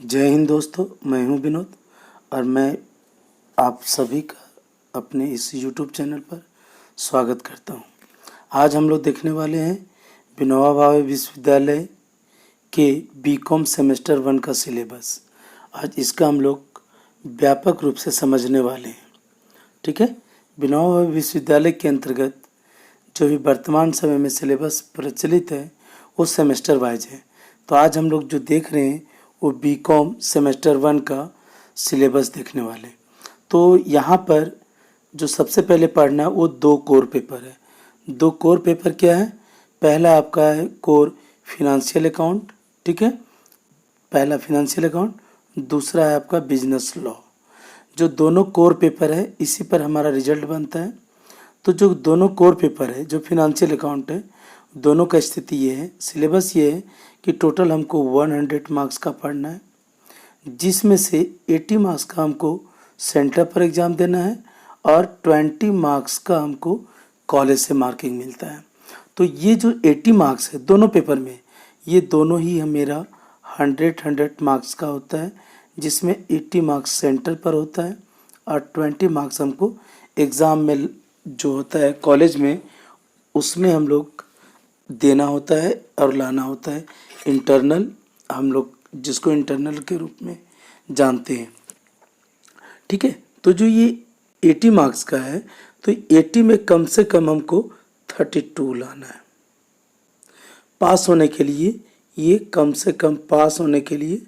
जय हिंद दोस्तों, मैं हूं विनोद और मैं आप सभी का अपने इस YouTube चैनल पर स्वागत करता हूं। आज हम लोग देखने वाले हैं विनोबा भावे विश्वविद्यालय के बीकॉम सेमेस्टर 1 का सिलेबस। आज इसका हम लोग व्यापक रूप से समझने वाले हैं। ठीक है, विनोबा भावे विश्वविद्यालय के अंतर्गत जो भी वर्तमान समय में सिलेबस प्रचलित है वो सेमेस्टर वाइज है। तो आज हम लोग जो देख रहे हैं वो बीकॉम सेमेस्टर 1 का सिलेबस देखने वाले। तो यहाँ पर जो सबसे पहले पढ़ना है वो 2 कोर पेपर है। 2 कोर पेपर क्या है? पहला आपका है कोर फिनेंशियल अकाउंट, ठीक है, पहला फिनेंशियल अकाउंट, दूसरा है आपका बिजनेस लॉ। जो दोनों कोर पेपर है इसी पर हमारा रिजल्ट बनता है। तो जो दोनों कोर पेपर है, जो फिनेंशियल अकाउंट है, दोनों का स्थिति ये है, सिलेबस ये है कि टोटल हमको 100 मार्क्स का पढ़ना है, जिसमें से 80 मार्क्स का हमको सेंटर पर एग्ज़ाम देना है और 20 मार्क्स का हमको कॉलेज से मार्किंग मिलता है। तो ये जो 80 मार्क्स है दोनों पेपर में, ये दोनों ही मेरा 100 मार्क्स का होता है, जिसमें 80 मार्क्स सेंटर पर होता है और 20 मार्क्स हमको एग्ज़ाम में जो होता है कॉलेज में, उसमें हम लोग देना होता है और लाना होता है इंटरनल, हम लोग जिसको इंटरनल के रूप में जानते हैं। ठीक है, तो जो ये 80 मार्क्स का है, तो 80 में कम से कम हमको 32 लाना है। पास होने के लिए ये कम से कम पास होने के लिए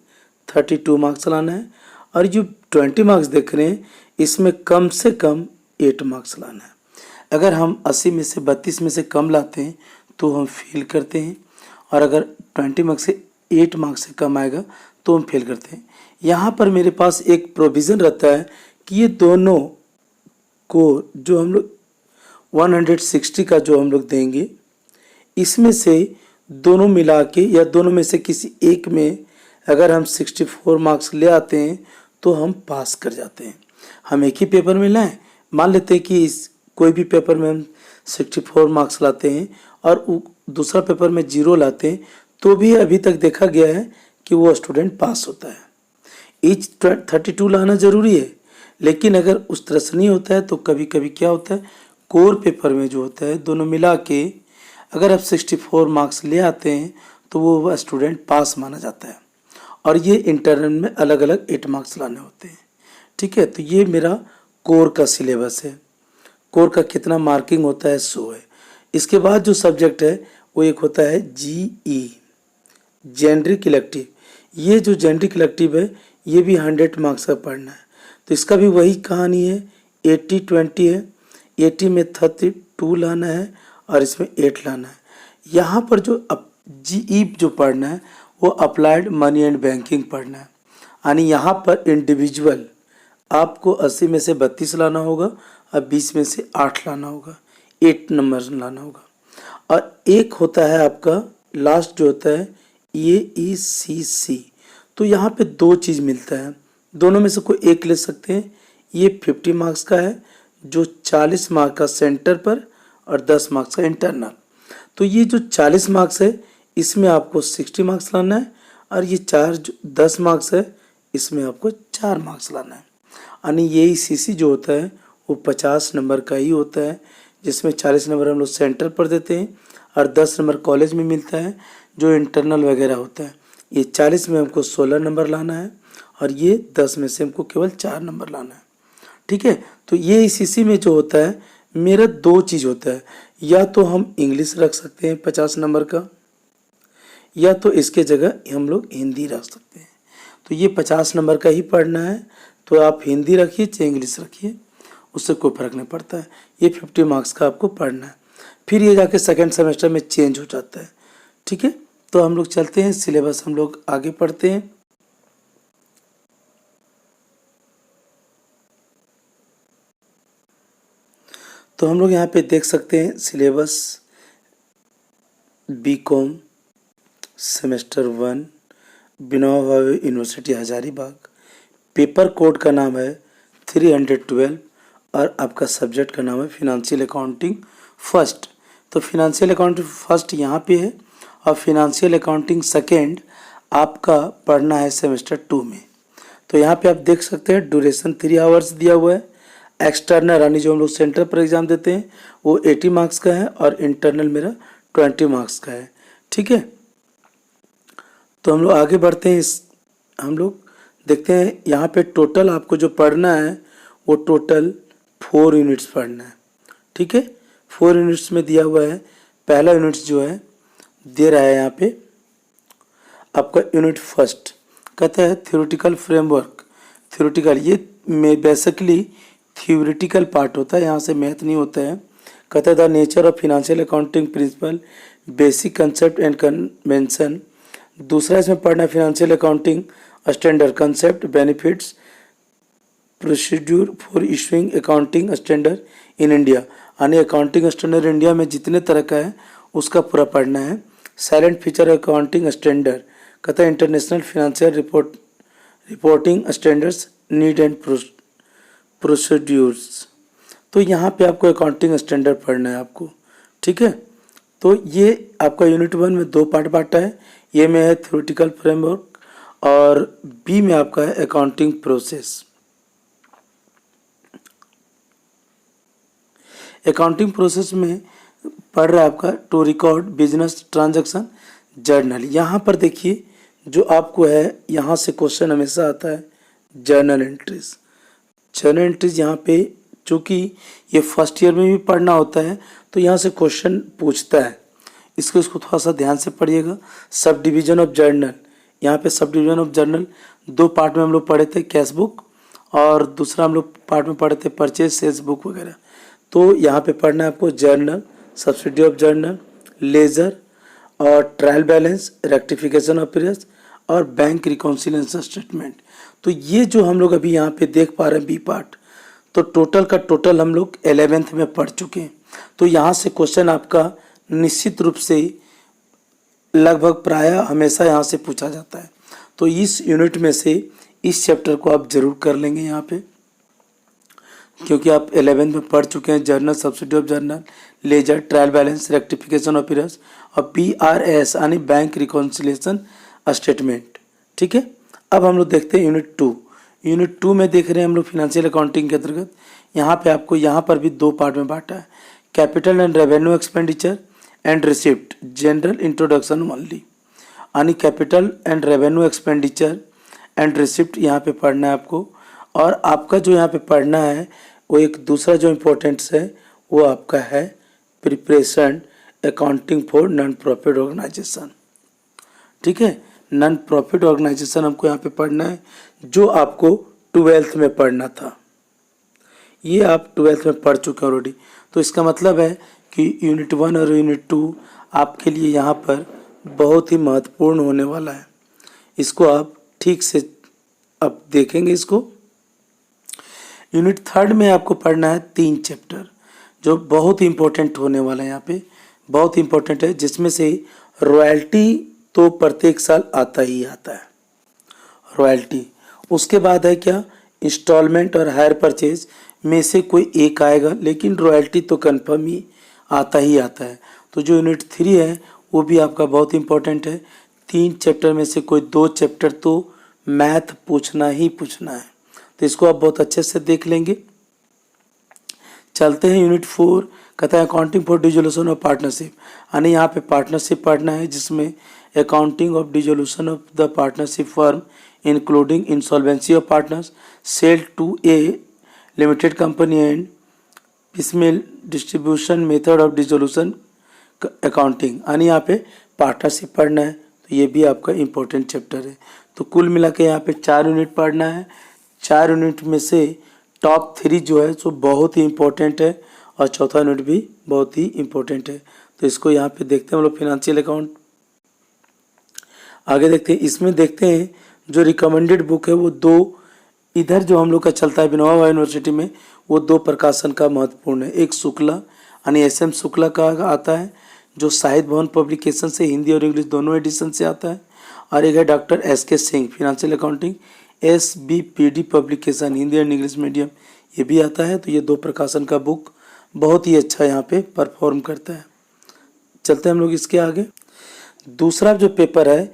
32 मार्क्स लाना है, और जो 20 मार्क्स देख रहे हैं इसमें कम से कम 8 मार्क्स लाना है। अगर हम 80 में से 32 में से कम लाते हैं तो हम फेल करते हैं, और अगर 20 मार्क्स से 8 मार्क्स से कम आएगा तो हम फेल करते हैं। यहाँ पर मेरे पास एक प्रोविज़न रहता है कि ये दोनों को जो हम लोग 160 का जो हम लोग देंगे, इसमें से दोनों मिला के या दोनों में से किसी एक में अगर हम 64 मार्क्स ले आते हैं तो हम पास कर जाते हैं। हम एक ही पेपर में लाएं, मान लेते हैं कि कोई भी पेपर में हम 64 मार्क्स लाते हैं और दूसरा पेपर में 0 लाते हैं, तो भी अभी तक देखा गया है कि वो स्टूडेंट पास होता है। ईच 32 लाना ज़रूरी है, लेकिन अगर उस तरह से नहीं होता है तो कभी कभी क्या होता है, कोर पेपर में जो होता है दोनों मिला के अगर आप 64 मार्क्स ले आते हैं तो वो स्टूडेंट पास माना जाता है, और ये इंटरनल में अलग अलग 8 मार्क्स लाने होते हैं। ठीक है, तो ये मेरा कोर का सिलेबस है। कोर का कितना मार्किंग होता है 100 है। इसके बाद जो सब्जेक्ट है वो एक होता है GE, जेनरिक इलेक्टिव। ये जो जेनरिक इलेक्टिव है ये भी 100 मार्क्स का पढ़ना है। तो इसका भी वही कहानी है, 80-20 है। 80 में 32 लाना है और इसमें 8 लाना है। यहाँ पर जो GE जो पढ़ना है वो अप्लाइड मनी एंड बैंकिंग पढ़ना है, यानी यहाँ पर इंडिविजुअल आपको 80 में से 32 लाना होगा और 20 में से 8 लाना होगा, 8 नंबर लाना होगा। और एक होता है आपका लास्ट जो होता है AECC। तो यहाँ पे 2 चीज़ मिलता है, दोनों में से कोई एक ले सकते हैं। ये 50 मार्क्स का है, जो 40 मार्क्स का सेंटर पर और 10 मार्क्स का इंटरनल। तो ये जो 40 मार्क्स है इसमें आपको 60 मार्क्स लाना है, और ये 10 मार्क्स है इसमें आपको 4 मार्क्स लाना है। यानी AECC जो होता है वो 50 नंबर का ही होता है, जिसमें 40 नंबर हम लोग सेंटर पर देते हैं और 10 नंबर कॉलेज में मिलता है जो इंटरनल वगैरह होता है। ये 40 में हमको 16 नंबर लाना है और ये 10 में से हमको केवल 4 नंबर लाना है। ठीक है, तो ये AECC में जो होता है मेरा 2 चीज़ होता है, या तो हम इंग्लिश रख सकते हैं 50 नंबर का, या तो इसके जगह हम लोग हिंदी रख सकते हैं। तो ये 50 नंबर का ही पढ़ना है, तो आप हिंदी रखिए चाहे इंग्लिश रखिए, उससे कोई फ़र्क नहीं पड़ता है। ये 50 मार्क्स का आपको पढ़ना है, फिर ये जाके सेकंड सेमेस्टर में चेंज हो जाता है। ठीक है, तो हम लोग चलते हैं सिलेबस, हम लोग आगे पढ़ते हैं। तो हम लोग यहाँ पे देख सकते हैं syllabus BCom semester 1 Vinoba Bhave university Hazaribagh. Paper code का नाम है 312 और आपका सब्जेक्ट का नाम है फिनेंशियल अकाउंटिंग फर्स्ट। तो फिनेंशियल अकाउंटिंग फर्स्ट यहाँ पे है और फिनेंशियल अकाउंटिंग सेकेंड आपका पढ़ना है सेमेस्टर 2 में। तो यहाँ पे आप देख सकते हैं ड्यूरेशन 3 आवर्स दिया हुआ है। एक्सटर्नल यानी जो हम लोग सेंटर पर एग्ज़ाम देते हैं वो 80 मार्क्स का है और इंटरनल मेरा 20 मार्क्स का है। ठीक है, तो हम लोग आगे बढ़ते हैं। हम लोग देखते हैं यहाँ पे टोटल आपको जो पढ़ना है वो टोटल 4 यूनिट्स पढ़ना है। ठीक है, 4 यूनिट्स में दिया हुआ है। पहला यूनिट्स जो है दे रहा है यहाँ पे आपका यूनिट फर्स्ट, कहता है थ्योरेटिकल फ्रेमवर्क। थ्योरेटिकल ये में बेसिकली थ्योरेटिकल पार्ट होता है, यहाँ से मैथ नहीं होता है। कहता है the nature of financial accounting principle, basic concept and convention. दूसरा इसमें पढ़ना है financial accounting standard, concept, benefits, procedure for issuing accounting standard in India, यानी अकाउंटिंग स्टैंडर्ड इंडिया में जितने तरह का है उसका पूरा पढ़ना है। साइलेंट फीचर अकाउंटिंग स्टैंडर्ड, कहता है international financial reporting standards, need and procedures. तो यहाँ पे आपको अकाउंटिंग स्टैंडर्ड पढ़ना है आपको। ठीक है, तो ये आपका यूनिट 1 में 2 पार्ट बांटा है। ये में है थ्योरेटिकल फ्रेमवर्क और बी में आपका है अकाउंटिंग प्रोसेस। अकाउंटिंग प्रोसेस में पढ़ रहा है आपका to record business transaction journal. यहाँ पर देखिए जो आपको है, यहाँ से क्वेश्चन हमेशा आता है जर्नल एंट्रीज। जर्नल एंट्रीज यहाँ पे चूँकि ये फर्स्ट ईयर में भी पढ़ना होता है तो यहाँ से क्वेश्चन पूछता है, इसको थोड़ा सा ध्यान से पढ़िएगा। सब डिवीजन ऑफ जर्नल, यहाँ पे sub division of journal 2 part में हम लोग पढ़े थे, कैश बुक, और दूसरा हम लोग पार्ट में पढ़े थे परचेज सेल्स बुक वगैरह। तो यहाँ पे पढ़ना है आपको journal, subsidy of journal, ledger और trial balance, rectification of periods और बैंक रिकॉन्सिलिएशन स्टेटमेंट। तो ये जो हम लोग अभी यहाँ पे देख पा रहे हैं बी पार्ट, तो टोटल का टोटल हम लोग 11th में पढ़ चुके हैं। तो यहाँ से क्वेश्चन आपका निश्चित रूप से लगभग प्रायः हमेशा यहाँ से पूछा जाता है। तो इस यूनिट में से इस चैप्टर को आप जरूर कर लेंगे यहाँ पे, क्योंकि आप 11th में पढ़ चुके हैं journal, subsidy of journal, ledger, trial balance, rectification of periods और BRS यानी बैंक रिकॉन्सिलिएशन स्टेटमेंट। ठीक है, अब हम लोग देखते हैं यूनिट 2। यूनिट 2 में देख रहे हैं हम लोग फिनेंशियल अकाउंटिंग के अंतर्गत। यहाँ पे आपको यहाँ पर भी 2 पार्ट में बांटा है, capital and revenue expenditure and receipt, general introduction only, यानी capital and revenue expenditure and receipt यहाँ पे पढ़ना है आपको। और आपका जो यहाँ पे पढ़ना है वो एक दूसरा जो इम्पोर्टेंट्स है वो आपका है preparation accounting for non profit organisation. ठीक है, नॉन प्रॉफिट ऑर्गेनाइजेशन हमको यहाँ पे पढ़ना है, जो आपको 12th में पढ़ना था। ये आप 12th में पढ़ चुके हैं ऑलरेडी। तो इसका मतलब है कि यूनिट 1 और यूनिट 2 आपके लिए यहाँ पर बहुत ही महत्वपूर्ण होने वाला है। इसको आप ठीक से अब देखेंगे इसको। यूनिट 3 में आपको पढ़ना है 3 चैप्टर जो बहुत ही इंपॉर्टेंट होने वाला है, यहाँ पे बहुत इंपॉर्टेंट है, जिसमें से रॉयल्टी तो प्रत्येक साल आता ही आता है, रॉयल्टी। उसके बाद है क्या, इंस्टॉलमेंट और हायर परचेज में से कोई एक आएगा, लेकिन रॉयल्टी तो कन्फर्म ही आता है। तो जो यूनिट 3 है वो भी आपका बहुत इंपॉर्टेंट है। 3 चैप्टर में से कोई 2 चैप्टर तो मैथ पूछना ही पूछना है, तो इसको आप बहुत अच्छे से देख लेंगे। चलते हैं यूनिट 4, कहता है accounting for dissolution of partnership, यानी यहाँ पे पार्टनरशिप पढ़ना है, जिसमें accounting of dissolution of the partnership firm including insolvency of partners, sale to a limited company and piecemeal distribution method of dissolution accounting, यानी यहाँ पे पार्टनरशिप पढ़ना है। तो ये भी आपका इम्पोर्टेंट चैप्टर है। तो कुल मिला के यहाँ पे 4 यूनिट पढ़ना है। 4 यूनिट में से टॉप 3 जो है सो बहुत ही इम्पोर्टेंट है और चौथा यूनिट भी बहुत ही इम्पोर्टेंट है। तो इसको यहाँ पे देखते हैं हम लोग फिनेंशियल अकाउंट। आगे देखते हैं, इसमें देखते हैं जो रिकमेंडेड बुक है वो 2 इधर जो हम लोग का चलता है विनोबा यूनिवर्सिटी में, वो 2 प्रकाशन का महत्वपूर्ण है। एक शुक्ला यानी SM शुक्ला का आता है जो साहित्य भवन पब्लिकेशन से हिंदी और इंग्लिश दोनों एडिशन से आता है, और एक है doctor SK Singh financial accounting SBPD publication Hindi and English medium, ये भी आता है। तो ये 2 प्रकाशन का बुक बहुत ही अच्छा यहाँ पे परफॉर्म करता है। चलते हैं हम लोग इसके आगे। दूसरा जो पेपर है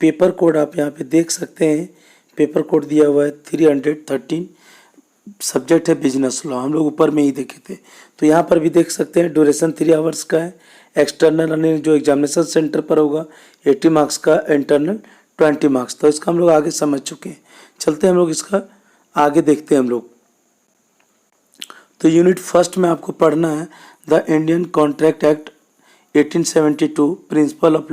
पेपर कोड आप यहाँ पे देख सकते हैं, पेपर कोड दिया हुआ है 313। सब्जेक्ट है बिजनेस लॉ, हम लोग ऊपर में ही देखे थे। तो यहाँ पर भी देख सकते हैं ड्यूरेशन 3 आवर्स का है। एक्सटर्नल यानी जो एग्जामिनेशन सेंटर पर होगा 80 मार्क्स का, इंटरनल 20 मार्क्स। तो इसका हम लोग आगे समझ चुके हैं। चलते हैं हम लोग इसका आगे देखते हैं हम लोग। तो यूनिट फर्स्ट में आपको पढ़ना है the Indian contract act 1872, principle of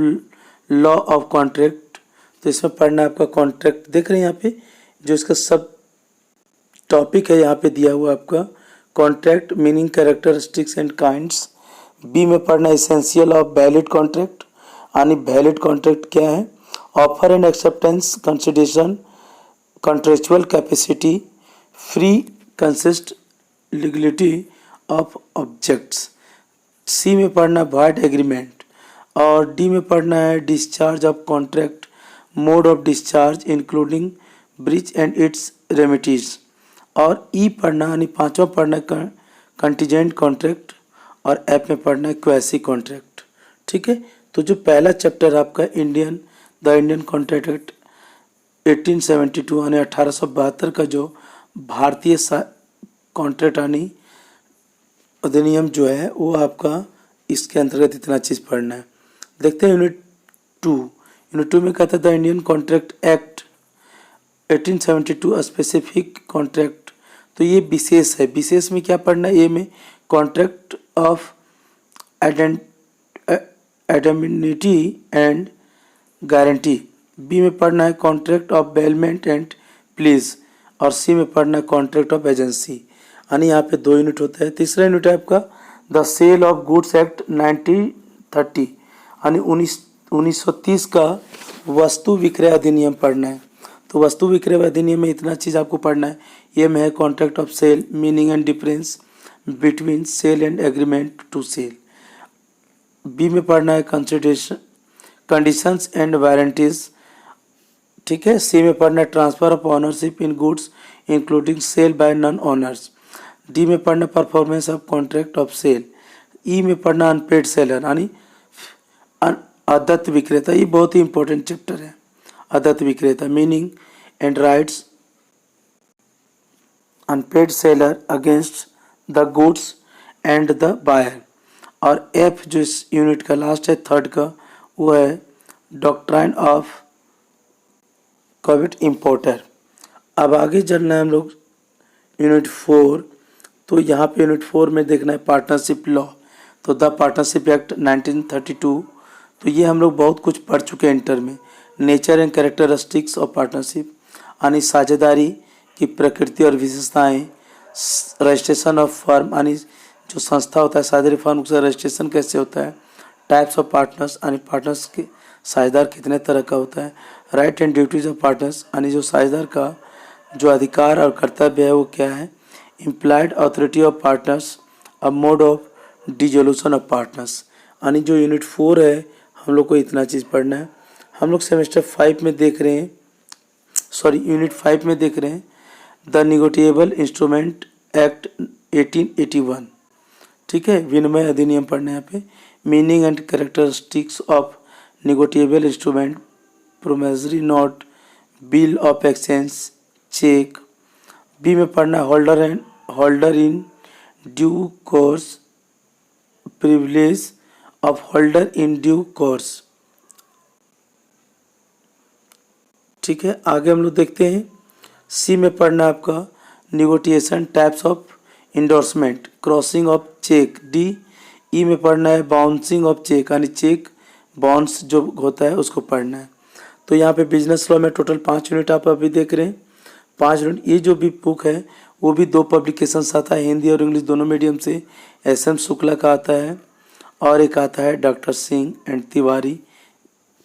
law of contract. तो इसमें पढ़ना है आपका कॉन्ट्रैक्ट। देख रहे हैं यहाँ पे जो इसका सब टॉपिक है यहाँ पे दिया हुआ आपका contract, meaning, characteristics and kinds. B में पढ़ना एसेंशियल ऑफ वैलिड कॉन्ट्रैक्ट, यानी वैलिड कॉन्ट्रैक्ट क्या है, offer and acceptance, consideration, contractual capacity, free consent, legality of objects. C में पढ़ना वॉइड एग्रीमेंट, और डी में पढ़ना है discharge of contract, mode of discharge including breach and its remedies. और ई पढ़ना यानी पांचवा पढ़ना कंटीजेंट कॉन्ट्रैक्ट, और एफ में पढ़ना है क्वेसी कॉन्ट्रैक्ट। ठीक है। तो जो पहला चैप्टर आपका द इंडियन कॉन्ट्रैक्ट एक्ट 1872 यानी 1872 का जो भारतीय कॉन्ट्रैक्ट यानी अधिनियम जो है वो आपका इसके अंतर्गत इतना चीज़ पढ़ना है। देखते हैं यूनिट टू में कहता है the Indian contract act 1872 specific contract. तो ये विशेष है। विशेष में क्या पढ़ना है? ए में contract of indemnity and guarantee, B में पढ़ना है contract of bailment and pledge, और सी में पढ़ना है कॉन्ट्रैक्ट ऑफ एजेंसी। यानी यहाँ पे 2 यूनिट होता है। तीसरा यूनिट है आपका the sale of goods act 1930 यानी 1930 का वस्तु विक्रय अधिनियम पढ़ना है। तो वस्तु विक्रय अधिनियम में इतना चीज़ आपको पढ़ना है। ये में है contract of sale, meaning and difference between sale and agreement to sale. B में पढ़ना है कंसिडरेशन, कंडीशंस एंड वारंटीज। ठीक है। सी में पढ़ना है transfer of ownership in goods including sale by non owners. D में पढ़ना performance of contract of sale. E में पढ़ना अनपेड सेलर यानी अदत्त विक्रेता। ये बहुत ही इंपॉर्टेंट चैप्टर है। अदत्त विक्रेता, meaning and rights unpaid seller against the goods and the buyer. और एफ जो इस यूनिट का लास्ट है, थर्ड का, वो है डॉक्ट्राइन ऑफ कोविड इम्पोर्टर। अब आगे चलना है हम लोग यूनिट 4। तो यहाँ पे यूनिट 4 में देखना है पार्टनरशिप लॉ। तो द पार्टनरशिप एक्ट 1932। तो ये हम लोग बहुत कुछ पढ़ चुके हैं इंटर में। Nature and characteristics of partnership यानी साझेदारी की प्रकृति और विशेषताएं। रजिस्ट्रेशन ऑफ फर्म यानी जो संस्था होता है साझेदारी फर्म, उसका रजिस्ट्रेशन कैसे होता है। टाइप्स ऑफ पार्टनर्स यानी पार्टनर्स के साझेदार कितने तरह का होता है। Right and duties of partners यानी जो साझेदार का जो अधिकार और कर्तव्य है वो क्या है। Implied authority of partners, a mode of dissolution of partners. यानी जो यूनिट 4 है हम लोग को इतना चीज़ पढ़ना है। हम लोग सेमेस्टर 5 में देख रहे हैं, यूनिट 5 में देख रहे हैं द निगोटिएबल इंस्ट्रूमेंट एक्ट 1881। ठीक है। विनिमय अधिनियम पढ़ना है यहाँ पे। Meaning and characteristics of negotiable instrument, promissory note, bill of exchange, cheque. B में पढ़ना holder in due course, privilege of holder in due course. ठीक है। आगे हम लोग देखते हैं सी में पढ़ना आपका negotiation, types of endorsement, crossing of cheque. D E में पढ़ना है बाउंसिंग ऑफ चेक यानी चेक बाउंस जो होता है उसको पढ़ना है। तो यहाँ पे बिजनेस लॉ में टोटल 5 यूनिट आप अभी देख रहे हैं। 5 यूनिट। ये जो भी बुक है वो भी 2 पब्लिकेशंस आता है, हिंदी और इंग्लिश दोनों मीडियम से। SM शुक्ला का आता है और एक आता है डॉक्टर सिंह एंड तिवारी,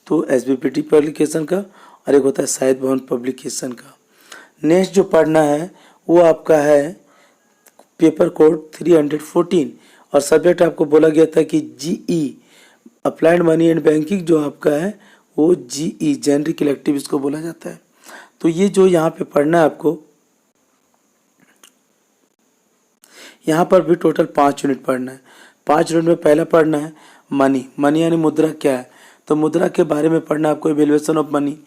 तो SBPT पब्लिकेशन का, और एक होता है साहित्य भवन पब्लिकेशन का। नेक्स्ट जो पढ़ना है वो आपका है पेपर कोड 314, और सब्जेक्ट आपको बोला गया था कि GE applied money and banking जो आपका है वो GE जेनरिक इलेक्टिव इसको बोला जाता है। तो ये जो यहाँ पे पढ़ना है आपको, यहाँ पर भी टोटल 5 यूनिट पढ़ना है। 5 यूनिट में पहला पढ़ना है मनी। मनी यानी मुद्रा क्या है। तो मुद्रा के बारे में पढ़ना आपको, वैल्यूएशन ऑफ मनी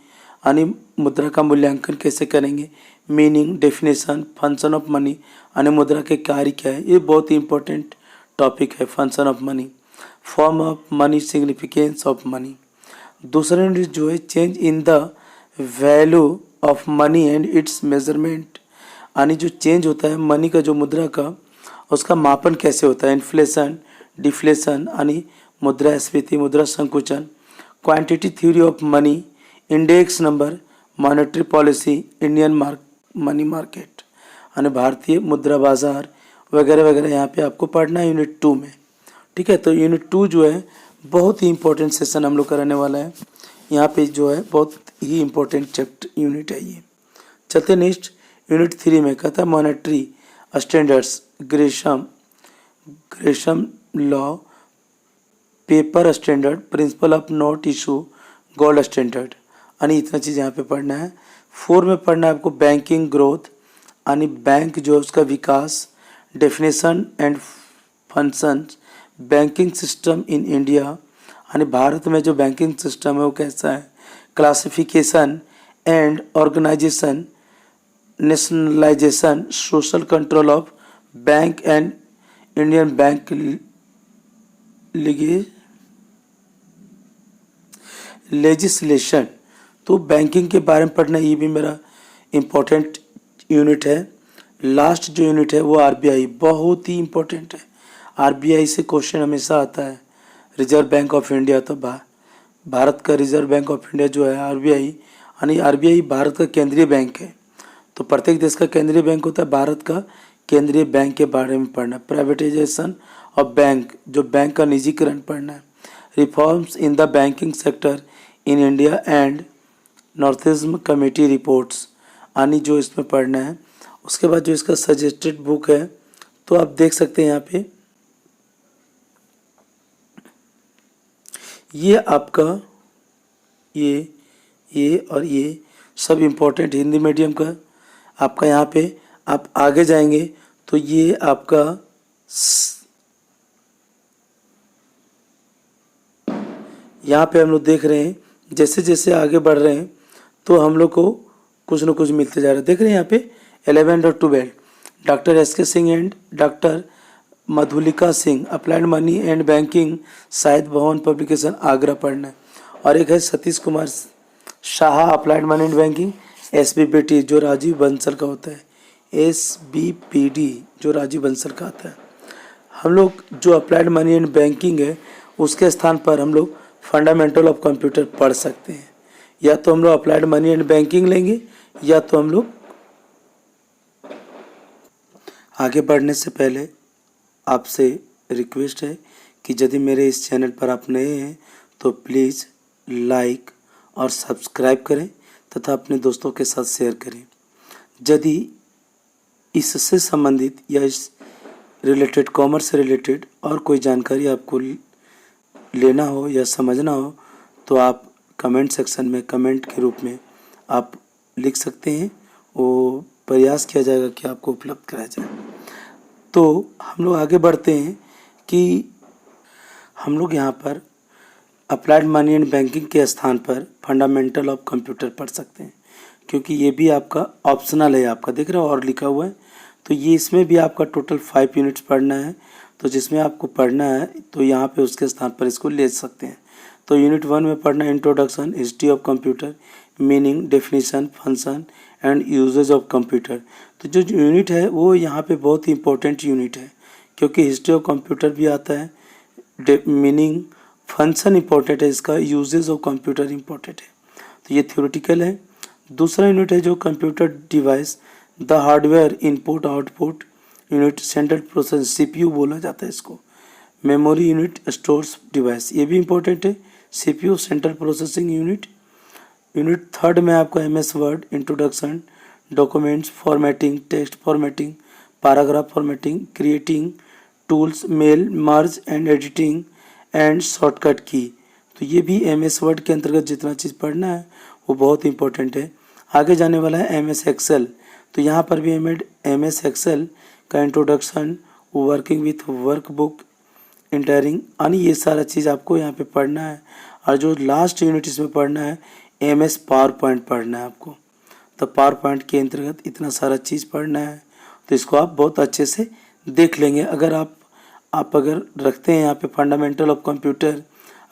यानी मुद्रा का मूल्यांकन कैसे करेंगे, meaning, definition, function of money यानी मुद्रा के कार्य क्या है, ये बहुत ही इंपॉर्टेंट टॉपिक है। Function of money, form of money, significance of money. दूसरा यूनिट जो है change in the value of money and it's measurement यानी जो चेंज होता है मनी का, जो मुद्रा का, उसका मापन कैसे होता है। इन्फ्लेशन, डिफ्लेशन यानी मुद्रास्फीति, मुद्रा संकुचन। Quantity theory of money, index number, monetary policy, Indian money market यानी भारतीय मुद्रा बाजार वगैरह वगैरह यहाँ पे आपको पढ़ना है यूनिट 2 में। ठीक है, तो यूनिट 2 जो है बहुत ही इंपॉर्टेंट सेशन हम लोग कराने वाला है। यहाँ पे जो है बहुत ही इंपॉर्टेंट चैप्टर यूनिट है ये। चलते नेक्स्ट यूनिट 3 में, कहता है monetary standards, Gresham law, paper standard, principle of note issue, gold standard यानी इतना चीज़ यहाँ पे पढ़ना है। 4 में पढ़ना है आपको बैंकिंग ग्रोथ यानी बैंक जो है उसका विकास, definition and functions, banking system in India यानी भारत में जो बैंकिंग सिस्टम है वो कैसा है, classification and organisation, nationalisation, social control of bank and Indian bank legislation. तो बैंकिंग के बारे में पढ़ना, ये भी मेरा इम्पोर्टेंट यूनिट है। लास्ट जो यूनिट है वो आरबीआई, बहुत ही इम्पोर्टेंट है। आरबीआई से क्वेश्चन हमेशा आता है। रिजर्व बैंक ऑफ इंडिया, तो भारत का रिजर्व बैंक ऑफ इंडिया जो है आरबीआई यानी आरबीआई भारत का केंद्रीय बैंक है। तो प्रत्येक देश का केंद्रीय बैंक होता है, भारत का केंद्रीय बैंक के बारे में पढ़ना। प्राइवेटाइजेशन ऑफ बैंक, जो बैंक का निजीकरण पढ़ना है। Reforms in the banking sector in India and नॉर्थिज्म कमेटी रिपोर्ट्स यानी जो इसमें पढ़ना है। उसके बाद जो इसका सजेस्टेड बुक है तो आप देख सकते हैं यहाँ पे, ये आपका ये और ये सब इम्पोर्टेंट हिंदी मीडियम का आपका। यहाँ पे आप आगे जाएंगे तो ये आपका यहाँ पे हम लोग देख रहे हैं जैसे जैसे आगे बढ़ रहे हैं तो हम लोग को कुछ न कुछ मिलते जा रहा है। देख रहे हैं यहाँ पे 11 और 12 doctor S K. Singh and doctor Madhulika Singh, applied money and banking, Shahid भवन पब्लिकेशन, आगरा पढ़ना है। और एक है Satish Kumar Shah, applied money and banking, SBPT जो राजीव बंसल का होता है, SBPD जो राजीव बंसल का आता है। हम लोग जो अप्लाइड मनी एंड बैंकिंग है उसके स्थान पर हम लोग फंडामेंटल ऑफ कंप्यूटर पढ़ सकते हैं। या तो हम लोग अप्लाइड मनी एंड बैंकिंग लेंगे या तो हम लोग आगे बढ़ने से पहले आपसे रिक्वेस्ट है कि यदि मेरे इस चैनल पर आप नए हैं तो प्लीज़ लाइक और सब्सक्राइब करें तथा अपने दोस्तों के साथ शेयर करें। यदि इससे संबंधित या इस रिलेटेड, कॉमर्स से रिलेटेड और कोई जानकारी आपको लेना हो या समझना हो तो आप कमेंट सेक्शन में कमेंट के रूप में आप लिख सकते हैं, वो प्रयास किया जाएगा कि आपको उपलब्ध कराया जाए। तो हम लोग आगे बढ़ते हैं कि हम लोग यहाँ पर अप्लाइड मनी एंड बैंकिंग के स्थान पर फंडामेंटल ऑफ कंप्यूटर पढ़ सकते हैं, क्योंकि ये भी आपका ऑप्शनल है। आपका देख रहे हो और लिखा हुआ है, तो ये इसमें भी आपका टोटल 5 यूनिट्स पढ़ना है। तो जिसमें आपको पढ़ना है तो यहाँ पे उसके स्थान पर इसको ले सकते हैं। तो यूनिट 1 में पढ़ना introduction, history of computer, meaning, definition, function and uses of computer. तो जो यूनिट है वो यहाँ पे बहुत ही इंपॉर्टेंट यूनिट है, क्योंकि हिस्ट्री ऑफ कंप्यूटर भी आता है, मीनिंग, फंक्शन इंपॉर्टेंट है इसका, यूजेज ऑफ कंप्यूटर इंपॉर्टेंट है। तो ये थ्योरेटिकल है। दूसरा यूनिट है जो computer device, the hardware input output unit, central process, CPU बोला जाता है इसको, मेमोरी यूनिट, स्टोर्स डिवाइस, ये भी इंपॉर्टेंट है, CPU central processing unit. Unit 3 में आपका MS word, introduction, documents formatting, text formatting, paragraph formatting, creating tools, mail, merge and editing and shortcut की। तो ये भी MS वर्ड के अंतर्गत जितना चीज़ पढ़ना है वो बहुत इंपॉर्टेंट है। आगे जाने वाला है MS एक्सेल। तो यहाँ पर भी MS एक्सेल का introduction, working with workbook, entering यानी ये सारा चीज़ आपको यहाँ पे पढ़ना है। और जो लास्ट यूनिट इसमें पढ़ना है MS पावर पॉइंट पढ़ना है आपको। तो पावर पॉइंट के अंतर्गत इतना सारा चीज़ पढ़ना है, तो इसको आप बहुत अच्छे से देख लेंगे। अगर आप अगर रखते हैं यहाँ पे fundamental of computer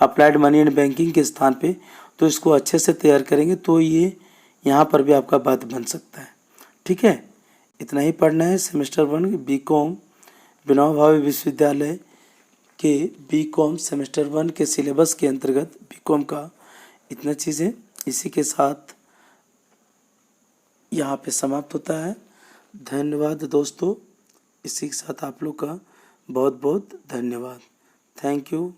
applied money and banking के स्थान पे, तो इसको अच्छे से तैयार करेंगे तो ये यहाँ पर भी आपका बात बन सकता है। ठीक है, इतना ही पढ़ना है। सेमेस्टर 1 BCom विनोबा भावे विश्वविद्यालय के BCom सेमेस्टर 1 के सिलेबस के अंतर्गत BCom का इतना चीज़ें इसी के साथ यहाँ पे समाप्त होता है। धन्यवाद दोस्तों, इसी के साथ आप लोग का बहुत बहुत धन्यवाद। Thank you.